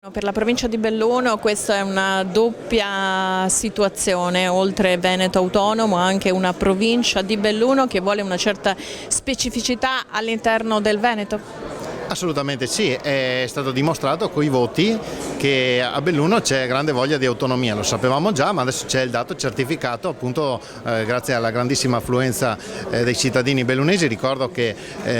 Per la provincia di Belluno questa è una doppia situazione, oltre Veneto autonomo anche una provincia di Belluno che vuole una certa specificità all'interno del Veneto? Assolutamente sì, è stato dimostrato coi voti che a Belluno c'è grande voglia di autonomia, lo sapevamo già, ma adesso c'è il dato certificato appunto grazie alla grandissima affluenza dei cittadini bellunesi. Ricordo che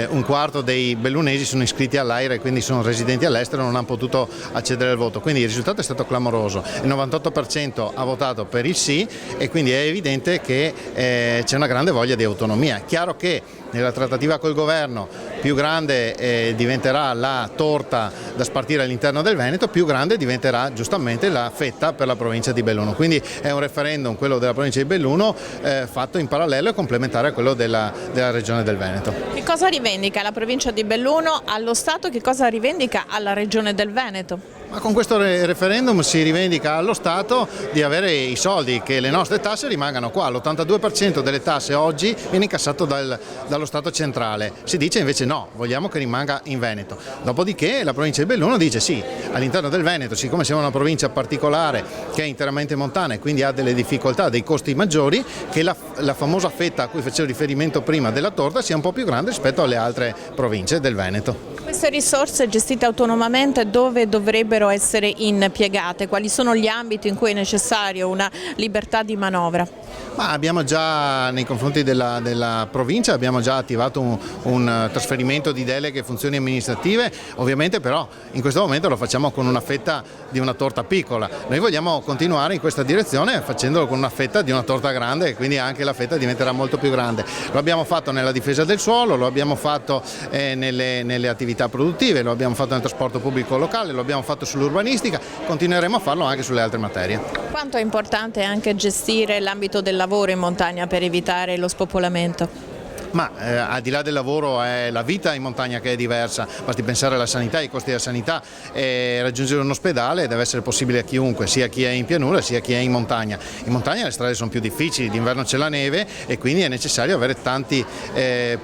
un quarto dei bellunesi sono iscritti all'AIRE, quindi sono residenti all'estero e non hanno potuto accedere al voto, quindi il risultato è stato clamoroso, il 98% ha votato per il sì e quindi è evidente che c'è una grande voglia di autonomia. Chiaro che nella trattativa col governo più grande diventerà la torta da spartire all'interno del Veneto, più grande diventerà giustamente la fetta per la provincia di Belluno. Quindi è un referendum, quello della provincia di Belluno, fatto in parallelo e complementare a quello della regione del Veneto. Che cosa rivendica la provincia di Belluno allo Stato, che cosa rivendica alla regione del Veneto? Ma con questo referendum si rivendica allo Stato di avere i soldi, che le nostre tasse rimangano qua. L'82% delle tasse oggi viene incassato dallo Stato centrale, si dice invece no, vogliamo che rimanga in Veneto. Dopodiché la provincia di Belluno dice sì, all'interno del Veneto, siccome siamo una provincia particolare che è interamente montana e quindi ha delle difficoltà, dei costi maggiori, che la famosa fetta a cui facevo riferimento prima della torta sia un po' più grande rispetto alle altre province del Veneto. Queste risorse gestite autonomamente dove dovrebbero essere impiegate? Quali sono gli ambiti in cui è necessario una libertà di manovra? Ma abbiamo già nei confronti della provincia abbiamo già attivato un trasferimento di deleghe e funzioni amministrative, ovviamente però in questo momento lo facciamo con una fetta di una torta piccola. Noi vogliamo continuare in questa direzione facendolo con una fetta di una torta grande e quindi anche la fetta diventerà molto più grande. Lo abbiamo fatto nella difesa del suolo, lo abbiamo fatto nelle attività produttive, lo abbiamo fatto nel trasporto pubblico locale, lo abbiamo fatto sull'urbanistica, continueremo a farlo anche sulle altre materie. Quanto è importante anche gestire l'ambito del lavoro in montagna per evitare lo spopolamento? Ma al di là del lavoro è la vita in montagna che è diversa, basti pensare alla sanità, ai costi della sanità, raggiungere un ospedale deve essere possibile a chiunque, sia chi è in pianura sia chi è in montagna. In montagna le strade sono più difficili, d'inverno c'è la neve e quindi è necessario avere tanti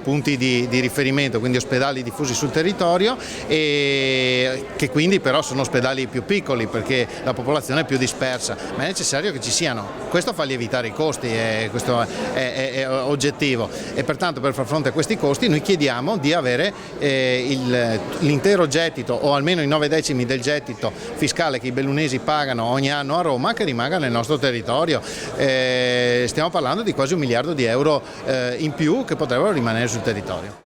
punti di riferimento, quindi ospedali diffusi sul territorio e che quindi però sono ospedali più piccoli perché la popolazione è più dispersa, ma è necessario che ci siano, questo fa lievitare i costi, questo è oggettivo e pertanto per far fronte a questi costi noi chiediamo di avere l'intero gettito o almeno i 9/10 del gettito fiscale che i bellunesi pagano ogni anno a Roma che rimanga nel nostro territorio. Stiamo parlando di quasi 1 miliardo di euro in più che potrebbero rimanere sul territorio.